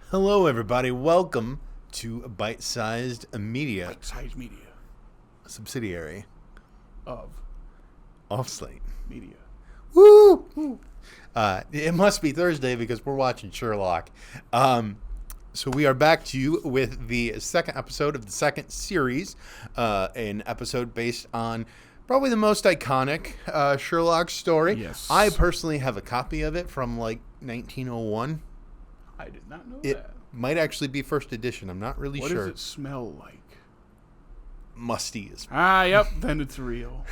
Hello, everybody. Welcome to Bite-Sized Media. Bite-Sized Media. A subsidiary of Slate. Media. Woo! It must be Thursday because we're watching Sherlock. So we are back to you with the second episode of the second series, an episode based on probably the most iconic Sherlock story. Yes. I personally have a copy of it from like 1901. I did not know It that. might actually be first edition. I'm not really What sure. does it smell like? Musty as Yep, then it's real.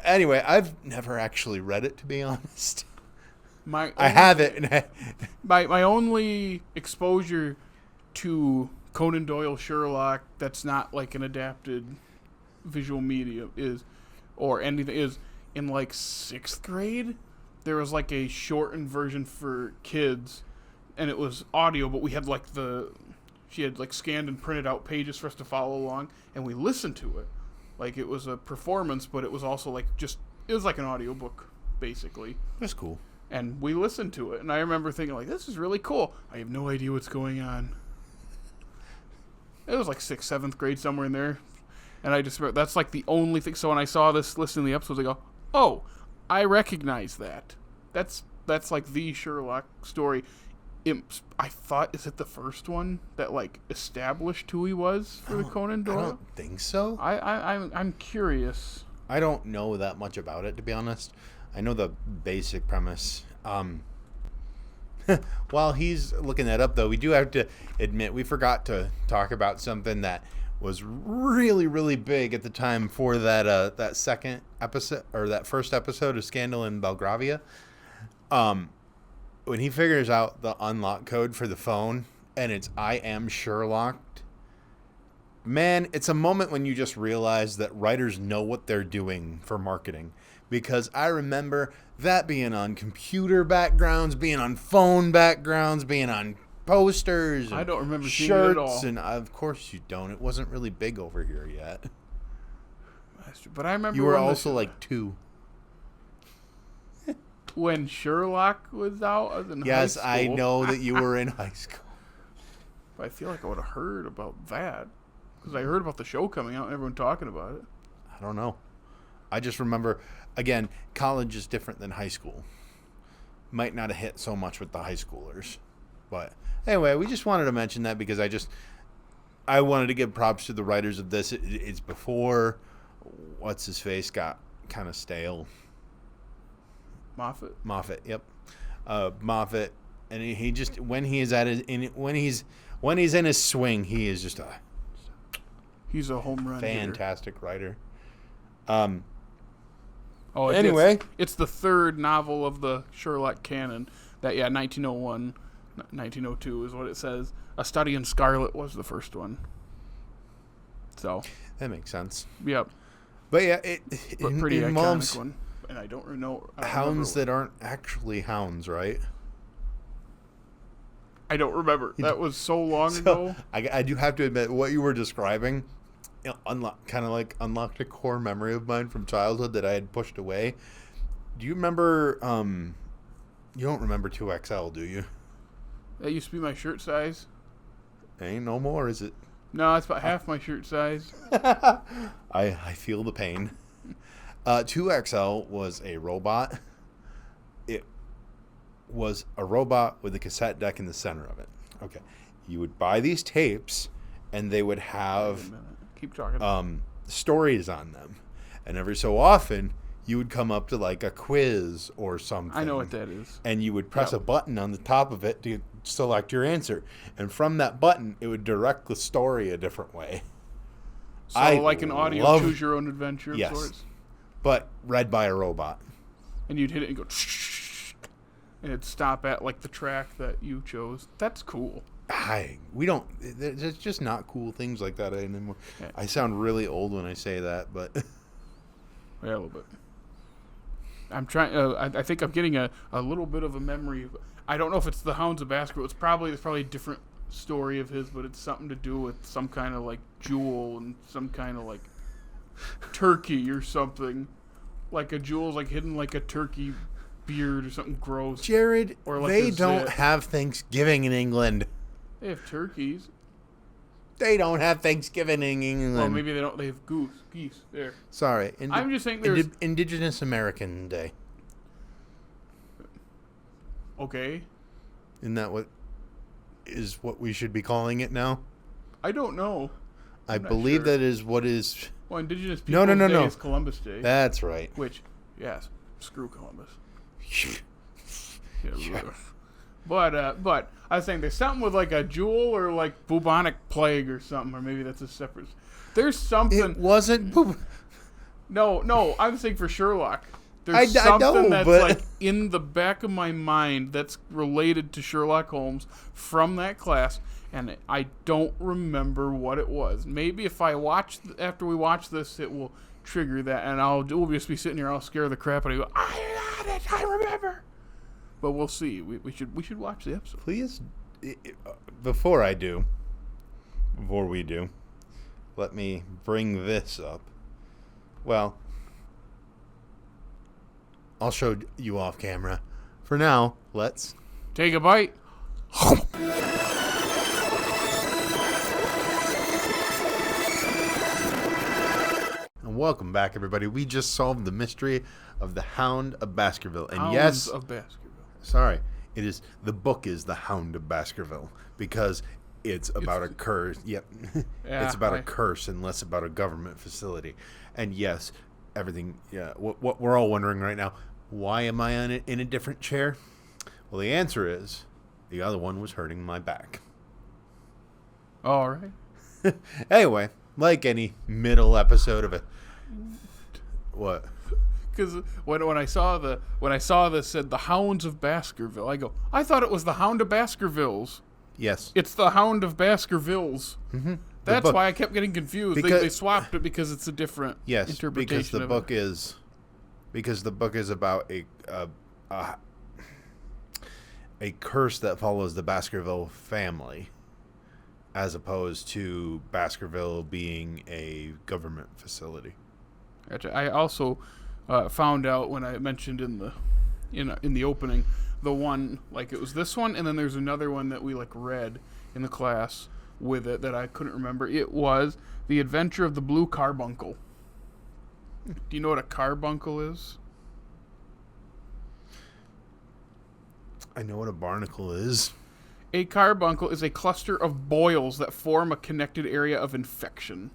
Anyway, I've never actually read it, to be honest. I have it. My only exposure to Conan Doyle Sherlock that's not like an adapted visual media is in like 6th grade. There was like a shortened version for kids, and it was audio, but we had like she had like scanned and printed out pages for us to follow along, and we listened to it. Like it was a performance, but it was also like it was like an audiobook, basically. That's cool. And we listened to it, and I remember thinking like, this is really cool. I have no idea what's going on. It was like 6th, 7th grade, somewhere in there. And I just remember, that's like the only thing. So when I saw this, listening to the episodes, I go, oh, I recognize that. That's like the Sherlock story. I thought, is it the first one that like established who he was for the Conan Doyle? I don't think so. I'm curious. I don't know that much about it, to be honest. I know the basic premise. While he's looking that up, though, we do have to admit we forgot to talk about something that was really, really big at the time for that second episode, or that first episode of Scandal in Belgravia. When he figures out the unlock code for the phone and it's I am Sherlock, man, it's a moment when you just realize that writers know what they're doing for marketing. Because I remember that being on computer backgrounds, being on phone backgrounds, being on posters. And I don't remember shirts, seeing it at all. And of course you don't. It wasn't really big over here yet. But I remember you were also like 2. When Sherlock was out, I was in high Yes, school. I know that you were in high school. But I feel like I would have heard about that. Because I heard about the show coming out and everyone talking about it. I don't know. I just remember, again, college is different than high school. Might not have hit so much with the high schoolers. But anyway, we just wanted to mention that because I wanted to give props to the writers of this. It's before What's-His-Face got kind of stale. Moffat, yep. Moffat, and he just when he's in his swing, he is just he's a home run fantastic hitter. Anyway, it's the third novel of the Sherlock canon. 1901, 1902 is what it says. A Study in Scarlet was the first one. So that makes sense. Yep. But yeah, but pretty iconic one. And I don't know. Hounds that aren't actually hounds, right? I don't remember. That was so long ago. I do have to admit, what you were describing, kind of like unlocked a core memory of mine from childhood that I had pushed away. Do you remember? You don't remember 2XL, do you? That used to be my shirt size. Ain't no more, is it? No, it's about half my shirt size. I feel the pain. 2XL was a robot. It was a robot with a cassette deck in the center of it. Okay. You would buy these tapes, and they would have keep talking. Stories on them. And every so often, you would come up to like a quiz or something. I know what that is. And you would press a button on the top of it to select your answer. And from that button, it would direct the story a different way. So like an audio choose your own adventure of sorts? But read by a robot. And you'd hit it and go, and it'd stop at like the track that you chose. That's cool. There's just not cool things like that anymore. Yeah. I sound really old when I say that, but yeah, a little bit. I'm trying. I think I'm getting a little bit of a memory. I don't know if it's the Hounds of Baskerville. There's probably different story of his, but it's something to do with some kind of like jewel and some kind of like turkey or something. Like a jewel's like hidden like a turkey beard or something gross. Jared, or like they don't have Thanksgiving in England. They have turkeys. They don't have Thanksgiving in England. Well, maybe they don't. They have geese. There. Sorry. I'm just saying there's... Indigenous American Day. Okay. Isn't that what we should be calling it now? I don't know. I believe that is what is... Well, Indigenous Peoples Day is Columbus Day. That's right. Which, yes, screw Columbus. Yeah. But I was saying there's something with like a jewel or like bubonic plague or something, or maybe that's a separate... There's something... It wasn't... No, I'm saying for Sherlock. There's something that's like in the back of my mind that's related to Sherlock Holmes from that class, and I don't remember what it was. Maybe if after we watch this, it will trigger that, and we'll just be sitting here, I'll scare the crap out of you. I remember. But we'll see. We should watch the episode. Please, before we do, let me bring this up. Well, I'll show you off camera. For now, let's take a bite. And welcome back, everybody. We just solved the mystery of the Hound of Baskerville. And Hounds of Baskerville. Sorry, the book is the Hound of Baskerville because it's about a curse. Yep, it's about a curse and less about a government facility. And yes, everything. Yeah, what we're all wondering right now: why am I in a different chair? Well, the answer is the other one was hurting my back. All right. Anyway, like any middle episode of what? Because when I saw this said the Hounds of Baskerville, I thought it was the Hound of Baskervilles. Yes, it's the Hound of Baskervilles. Mm-hmm. That's why I kept getting confused. They swapped it because it's a different interpretation. Because the book is about a curse that follows the Baskerville family, as opposed to Baskerville being a government facility. Gotcha. I also found out when I mentioned in the opening, the one, like it was this one, and then there's another one that we like read in the class with it that I couldn't remember. It was The Adventure of the Blue Carbuncle. Do you know what a carbuncle is? I know what a barnacle is. A carbuncle is a cluster of boils that form a connected area of infection.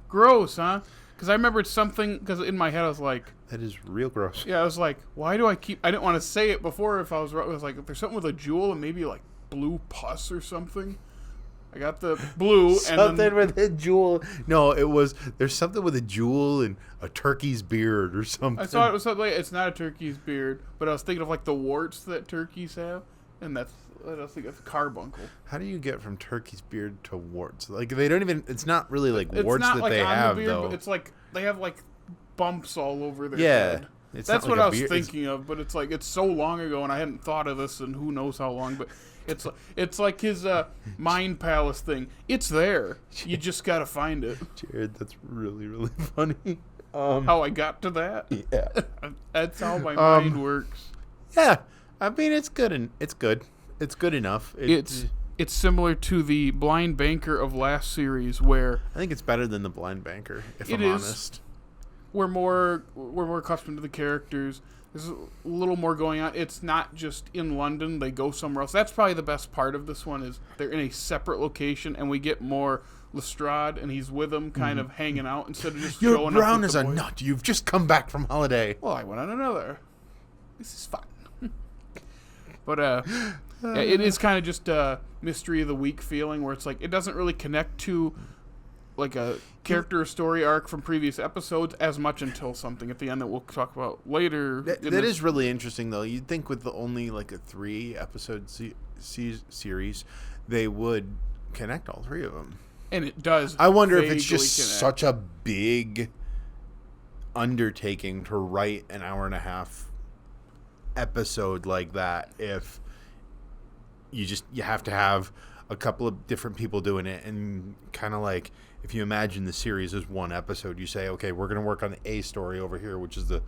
Gross, huh? Because I remembered something, because in my head I was like... That is real gross. Yeah, I was like, why do I didn't want to say it before if I was right. I was like, if there's something with a jewel and maybe like blue pus or something. I got the blue something with a jewel. No, there's something with a jewel and a turkey's beard or something. I thought it was something like, it's not a turkey's beard, but I was thinking of like the warts that turkeys have, and I think that's a carbuncle. How do you get from turkey's beard to warts? Like they don't even. It's not really like it's warts not that like they on have the beard, though. But it's like they have like bumps all over their head. That's what I was thinking of, but it's like it's so long ago and I hadn't thought of this in who knows how long. But it's like his mind palace thing. It's there. You just gotta find it. Jared, that's really really funny. How I got to that? Yeah, that's how my mind works. Yeah, I mean it's good and it's good. It's good enough. It's similar to the Blind Banker of last series, where I think it's better than the Blind Banker. If I'm honest, we're more accustomed to the characters. There's a little more going on. It's not just in London; they go somewhere else. That's probably the best part of this one is they're in a separate location, and we get more Lestrade, and he's with them, kind of hanging out instead of just showing up. You're brown as a nut. You've just come back from holiday. Well, I went on another. This is fun. But yeah, it is kind of just a mystery of the week feeling where it's like it doesn't really connect to like a character or story arc from previous episodes as much until something at the end that we'll talk about later. That is really interesting though. You'd think with only like a 3-episode series, they would connect all 3 of them. And it does. I wonder if it's just such a big undertaking to write an hour-and-a-half episode like that if you have to have a couple of different people doing it, and kind of like if you imagine the series as one episode, you say, okay, we're going to work on the A story over here, which is the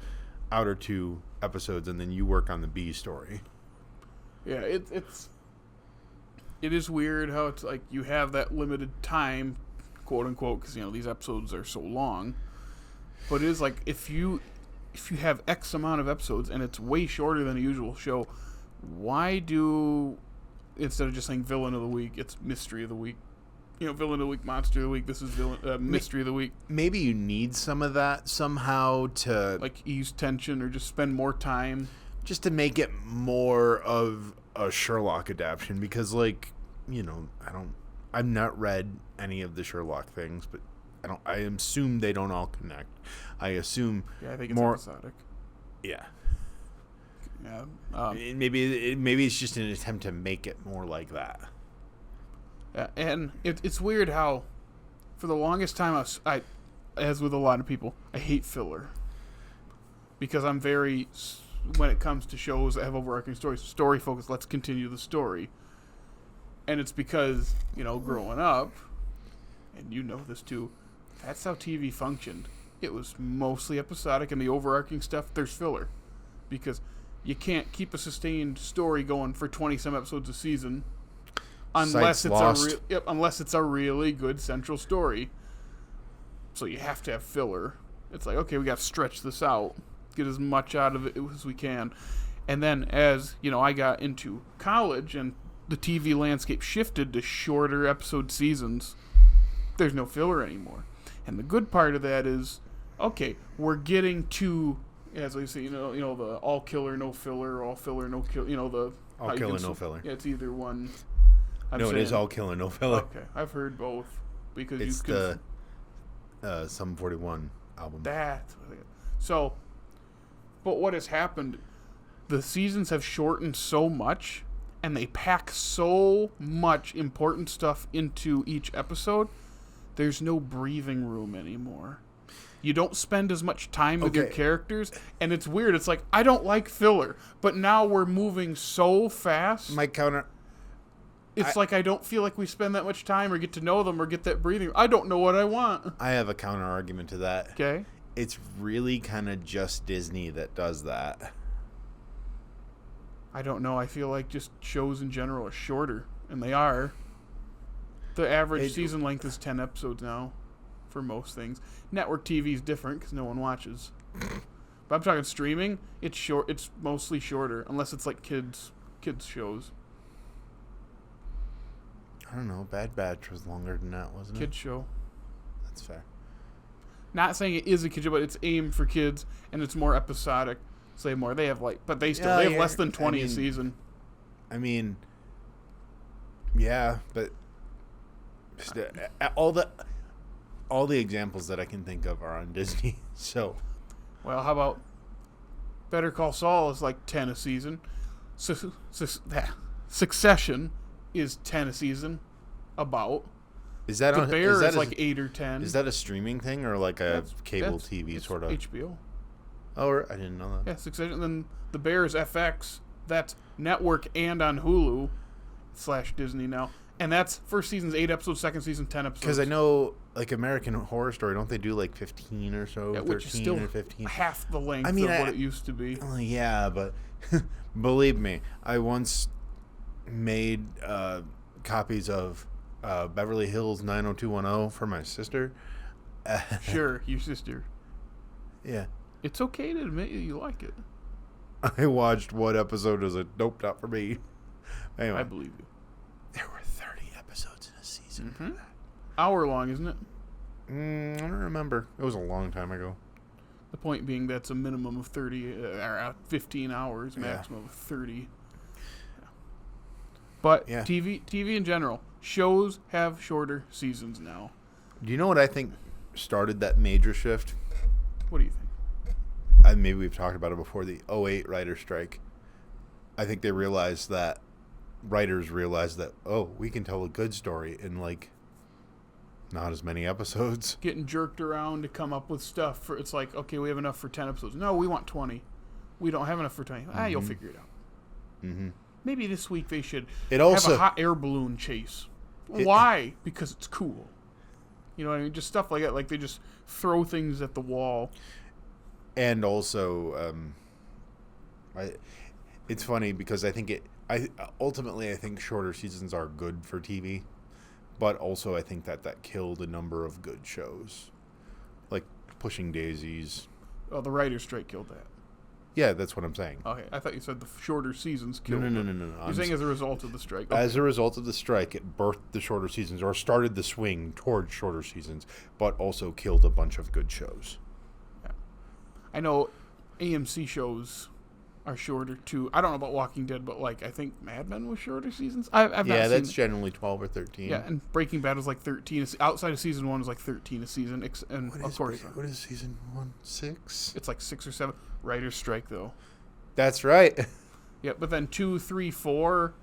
outer 2 episodes, and then you work on the B story. Yeah, it is weird how it's like you have that limited time, quote unquote, because these episodes are so long. But it is like if you have X amount of episodes and it's way shorter than a usual show, why do, instead of just saying villain of the week, it's mystery of the week? Villain of the week, monster of the week. This is mystery of the week. Maybe you need some of that somehow to like ease tension or just spend more time, just to make it more of a Sherlock adaptation. Because I've not read any of the Sherlock things, but I assume they don't all connect. I assume I think it's more episodic. Yeah. Yeah. Maybe it's just an attempt to make it more like that. And it's weird how, for the longest time, I, as with a lot of people, I hate filler. Because I'm very, when it comes to shows that have overarching stories, story focused, let's continue the story. And it's because, growing up, and you know this too, that's how TV functioned. It was mostly episodic, and the overarching stuff, there's filler. Because you can't keep a sustained story going for 20-some episodes a season unless it's a really good central story. So you have to have filler. It's like, okay, we got to stretch this out, get as much out of it as we can. And then as, I got into college and the TV landscape shifted to shorter episode seasons, there's no filler anymore. And the good part of that is, okay, we're getting to, as I say, the all killer, no filler, all filler, no kill, the all killer, no filler. Yeah, it's either one. It is all killer, no filler. Okay, I've heard both because it's the Sum 41 album. So, but what has happened? The seasons have shortened so much, and they pack so much important stuff into each episode. There's no breathing room anymore. You don't spend as much time with your characters, and it's weird. It's like, I don't like filler, but now we're moving so fast. It's like I don't feel like we spend that much time or get to know them or get that breathing. I don't know what I want. I have a counter argument to that. Okay. It's really kind of just Disney that does that. I don't know. I feel like just shows in general are shorter, and they are. The average season length is 10 episodes now for most things. Network TV is different because no one watches. But I'm talking streaming, it's short. It's mostly shorter, unless it's like kids shows. I don't know. Bad Batch was longer than that, wasn't it? Kids show. That's fair. Not saying it is a kid show, but it's aimed for kids, and it's more episodic. Say more. They have they have less than 20 a season. I mean, yeah, but all the examples that I can think of are on Disney. So, well, how about Better Call Saul is like 10 a season. Succession is 10 a season. About. Is that The Bear is like 8 or 10. Is that a streaming thing or like a cable TV sort of? HBO. Oh, I didn't know that. Yeah, Succession. Then The Bear is FX. That's network and on Hulu / Disney now. And that's first season's 8 episodes, second season 10 episodes. Because I know, like American Horror Story, don't they do like 15 or so, 13 which is still or 15? Half the length of what it used to be. Yeah, but believe me, I once made copies of Beverly Hills 90210 for my sister. Sure, your sister. Yeah. It's okay to admit you like it. I watched one episode as a nope, not for me. Anyway. I believe you. There were 30 episodes in a season for that. Hour long, isn't it? I don't remember. It was a long time ago. The point being that's a minimum of 15 hours, maximum of 30. Yeah. But TV in general, shows have shorter seasons now. Do you know what I think started that major shift? What do you think? Maybe we've talked about it before, the 2008 writer strike. I think writers realized that, we can tell a good story in not as many episodes. Getting jerked around to come up with stuff it's like, okay, we have enough for 10 episodes. No, we want 20. We don't have enough for 20. You'll figure it out. Mm-hmm. maybe this week they should It have also- a hot air balloon chase. Why? Because it's cool. You know what I mean? Just stuff like that. Like they just throw things at the wall. And also, it's funny because I think ultimately I think shorter seasons are good for TV, but also I think that killed a number of good shows, like Pushing Daisies. Oh, the writer's strike killed that. Yeah, that's what I'm saying. Okay, I thought you said the shorter seasons killed it. No. You're saying as a result of the strike. Okay. As a result of the strike, it birthed the shorter seasons, or started the swing towards shorter seasons, but also killed a bunch of good shows. Yeah. I know AMC shows are shorter too. I don't know about Walking Dead, but like I think Mad Men was shorter seasons. I've not seen that's generally 12 or 13. Yeah, and Breaking Bad was like 13. Outside of season 1 is like 13 a season, and of course, what is season 1? 6? it's like 6 or 7. Writer's strike though. That's right. Yeah, but then 2, 3, 4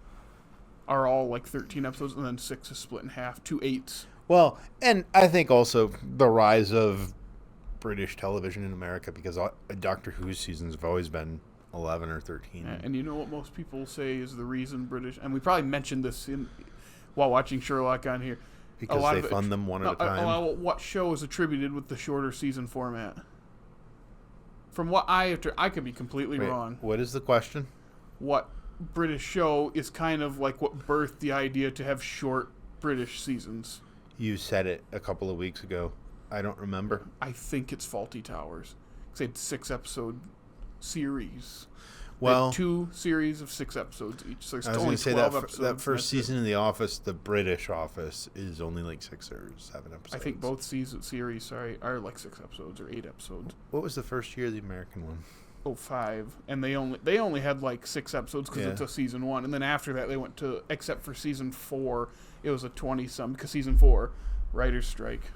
are all like 13 episodes, and then 6 is split in half. 2 8s. Well, and I think also the rise of British television in America, because Doctor Who's seasons have always been 11 or 13. Yeah, and you know what most people say is the reason British, and we probably mentioned this while watching Sherlock on here. Because they fund them one at a time. What show is attributed with the shorter season format? From what I could be completely wrong. What is the question? What British show is kind of like what birthed the idea to have short British seasons? You said it a couple of weeks ago. I don't remember. I think it's Fawlty Towers. They had 6-episode series. Well, 2 series of 6 episodes each. So there's I was only going to say 12 episodes. that first season of The Office, the British Office, is only like 6 or 7 episodes. I think both series are like 6 episodes or 8 episodes. What was the first year of the American one? 05, and they only had like 6 episodes because it's a season 1, and then after that they went to, except for season 4, it was a 20-some, because season 4, writer's strike.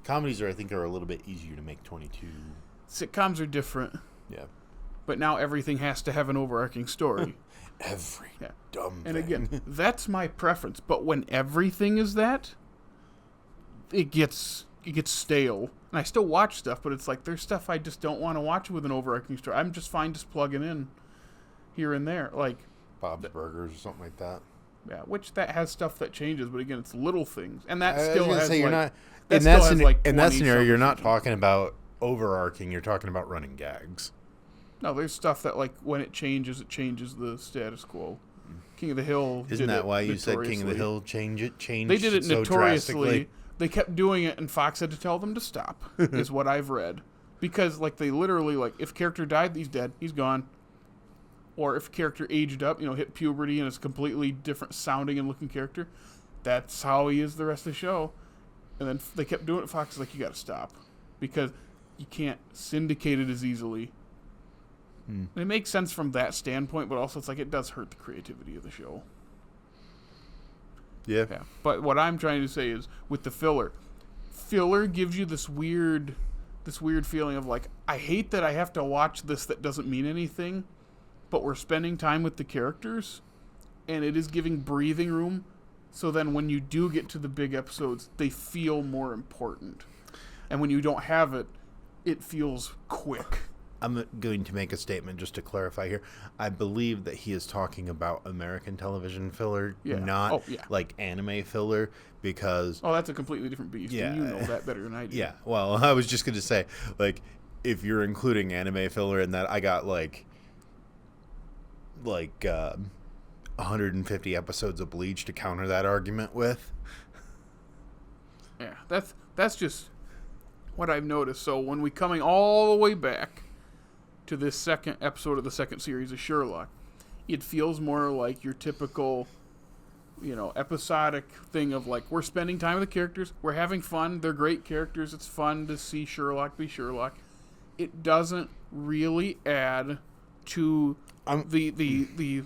Comedies are a little bit easier to make 22. Sitcoms are different. Yeah. But now everything has to have an overarching story. Every dumb thing. And again, that's my preference. But when everything is that, it gets stale. And I still watch stuff, but it's like there's stuff I just don't want to watch with an overarching story. I'm just fine just plugging in here and there, like Bob's Burgers or something like that. Yeah, which that has stuff that changes, but again, it's little things, and that still has say, like. you're not, that in still that has, like, in that 20 scenario, you're not something. talking about overarching. You're talking about running gags. No, there's stuff that like when it changes the status quo. King of the Hill. Isn't that why you said King of the Hill changed They did it so notoriously. drastically? They kept doing it, and Fox had to tell them to stop. Is what I've read, because like they literally like if character died, he's dead, he's gone. Or if character aged up, hit puberty and is a completely different sounding and looking character, that's how he is the rest of the show. And then they kept doing it. Fox is like, you got to stop, because you can't syndicate it as easily. And it makes sense from that standpoint, but also it's like it does hurt the creativity of the show. Yeah. But what I'm trying to say is with the filler gives you this weird feeling of like, I hate that I have to watch this that doesn't mean anything, but we're spending time with the characters, and it is giving breathing room. So then when you do get to the big episodes, they feel more important. And when you don't have it, it feels quick. I'm going to make a statement just to clarify here. I believe that he is talking about American television filler, not like anime filler, because... Oh, that's a completely different beast, and you know that better than I do. Yeah, well, I was just going to say, like, if you're including anime filler in that, I got, like 150 episodes of Bleach to counter that argument with. Yeah, that's just what I've noticed. So when we coming all the way back to this second episode of the second series of Sherlock, it feels more like your typical, episodic thing of like, we're spending time with the characters, we're having fun, they're great characters, it's fun to see Sherlock be Sherlock. It doesn't really add to the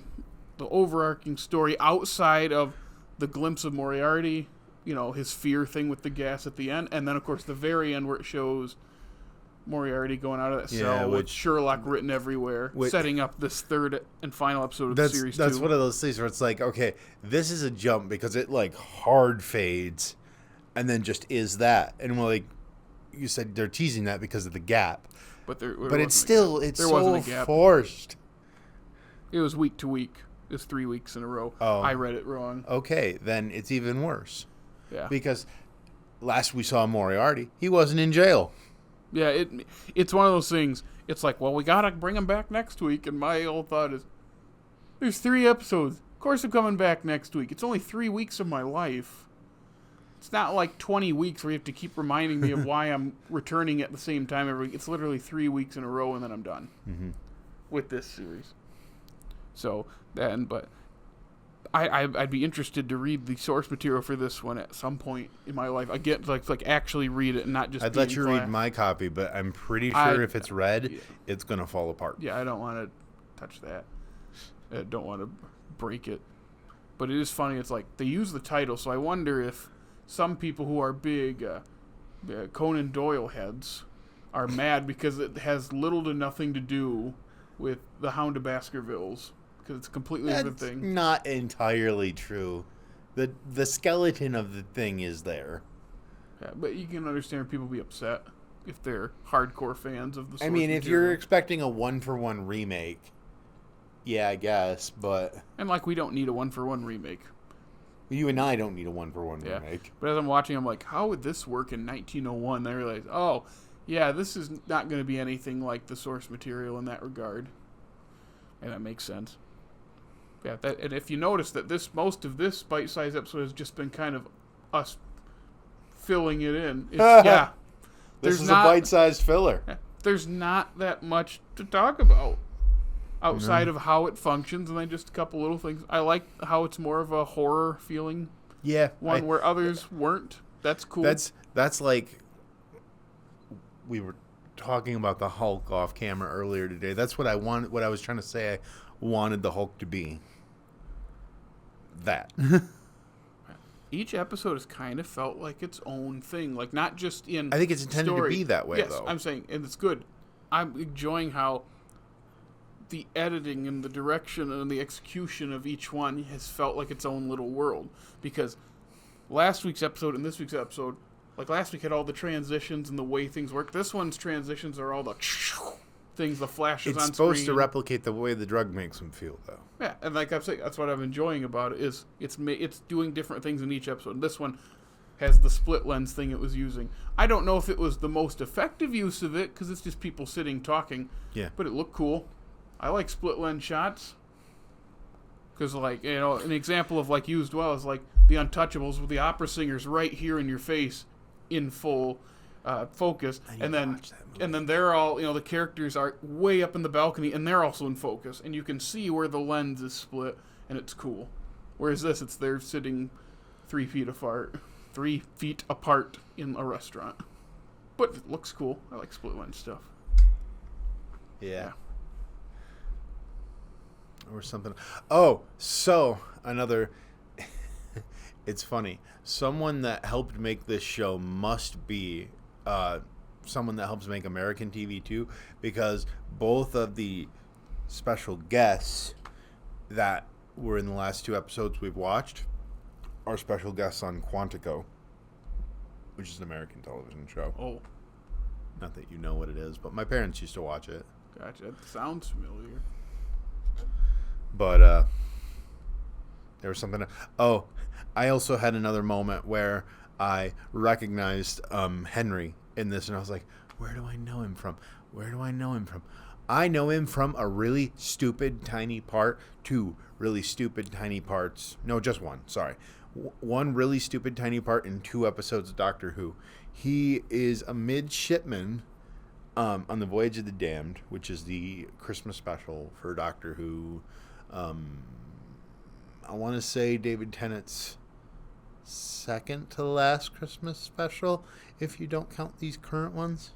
overarching story outside of the glimpse of Moriarty, his fear thing with the gas at the end, and then of course the very end where it shows Moriarty going out of that cell with Sherlock written everywhere, setting up this third and final episode of the series. That's one of those things where it's like, okay, this is a jump because it like hard fades and then just is that. And like you said, they're teasing that because of the gap. But it's still so forced. It was week to week. It's 3 weeks in a row. Oh. I read it wrong. Okay, then it's even worse. Yeah. Because last we saw Moriarty, he wasn't in jail. Yeah, it's one of those things. It's like, well, we got to bring him back next week. And my old thought is, there's 3 episodes. Of course I'm coming back next week. It's only 3 weeks of my life. It's not like 20 weeks where you have to keep reminding me of why I'm returning at the same time every week. It's literally 3 weeks in a row, and then I'm done with this series. So, but I'd be interested to read the source material for this one at some point in my life. I get like actually read it and not just. I'd let you read my copy, but I'm pretty sure if it's read, it's gonna fall apart. Yeah, I don't want to touch that. I don't want to break it. But it is funny. It's like they use the title, so I wonder if some people who are big Conan Doyle heads are mad because it has little to nothing to do with the Hound of Baskervilles, because it's a completely different thing. That's not entirely true. The skeleton of the thing is there. Yeah, but you can understand people be upset if they're hardcore fans of the source I mean, if material. you're expecting a 1-for-1 remake, yeah, I guess, but... And like, we don't need a 1-for-1 remake. You and I don't need a 1-for-1 remake. But as I'm watching, I'm like, how would this work in 1901? Then I realize, oh, yeah, this is not going to be anything like the source material in that regard. And that makes sense. Yeah, and if you notice that most of this bite-sized episode has just been kind of us filling it in. It's, This is a bite-sized filler. There's not that much to talk about outside of how it functions, and then just a couple little things. I like how it's more of a horror feeling. Yeah. One where others weren't. That's cool. That's like, we were talking about the Hulk off camera earlier today. That's what I wanted. What I was trying to say, I wanted the Hulk to be. That. Each episode has kind of felt like its own thing. Like, not just in I think it's intended story. to be that way, yes, though. I'm saying, and it's good. I'm enjoying how the editing and the direction and the execution of each one has felt like its own little world. Because last week's episode and this week's episode, like last week had all the transitions and the way things work. This one's transitions are all the things, the flashes on screen. It's supposed to replicate the way the drug makes them feel, though. Yeah, and like I'm saying, that's what I'm enjoying about it, is it's doing different things in each episode. This one has the split lens thing it was using. I don't know if it was the most effective use of it, because it's just people sitting talking. Yeah. But it looked cool. I like split lens shots. Because, like, you know, an example of, like, used well is, like, the Untouchables with the opera singers right here in your face in full focus. And then they're all, you know, the characters are way up in the balcony, and they're also in focus. And you can see where the lens is split, and it's cool. Whereas this, they're sitting 3 feet apart. 3 feet apart in a restaurant. But it looks cool. I like split lens stuff. Yeah. Or something. Oh, so another. It's funny. Someone that helped make this show must be someone that helps make American TV too, because both of the special guests that were in the last 2 episodes we've watched are special guests on Quantico, which is an American television show. Oh. Not that you know what it is, but my parents used to watch it. Gotcha. That sounds familiar. But there was something. Oh, I also had another moment where I recognized Henry in this, and I was like, where do I know him from? Where do I know him from? I know him from a really stupid tiny part, 2 really stupid tiny parts. No, just one. Sorry. One really stupid tiny part in 2 episodes of Doctor Who. He is a midshipman on the Voyage of the Damned, which is the Christmas special for Doctor Who. I want to say David Tennant's second to last Christmas special, if you don't count these current ones.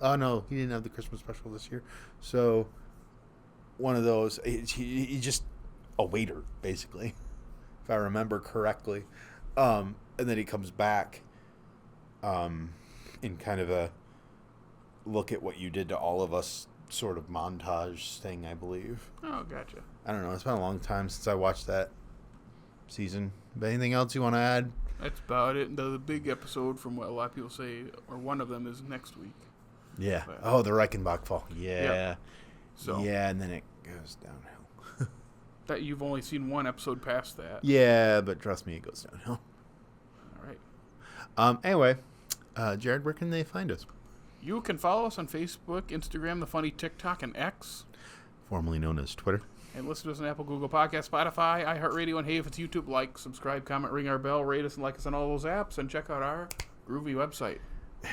Oh, no, he didn't have the Christmas special this year. So, one of those, he just a waiter, basically, if I remember correctly. And then he comes back in kind of a look at what you did to all of us sort of montage thing, I believe. Oh, gotcha. I don't know. It's been a long time since I watched that season. But anything else you want to add? That's about it. The big episode, from what a lot of people say, or one of them, is next week. Yeah. But, oh, the Reichenbach fall. Yeah. Yeah. So. Yeah, and then it goes downhill. That you've only seen one episode past that. Yeah, but trust me, it goes downhill. All right. Anyway, Jared, where can they find us? You can follow us on Facebook, Instagram, the funny TikTok, and X. Formerly known as Twitter. And listen to us on Apple, Google Podcasts, Spotify, iHeartRadio, and hey, if it's YouTube, like, subscribe, comment, ring our bell, rate us, and like us on all those apps, and check out our groovy website.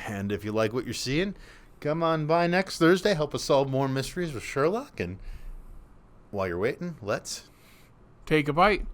And if you like what you're seeing, come on by next Thursday. Help us solve more mysteries with Sherlock. And while you're waiting, let's take a bite.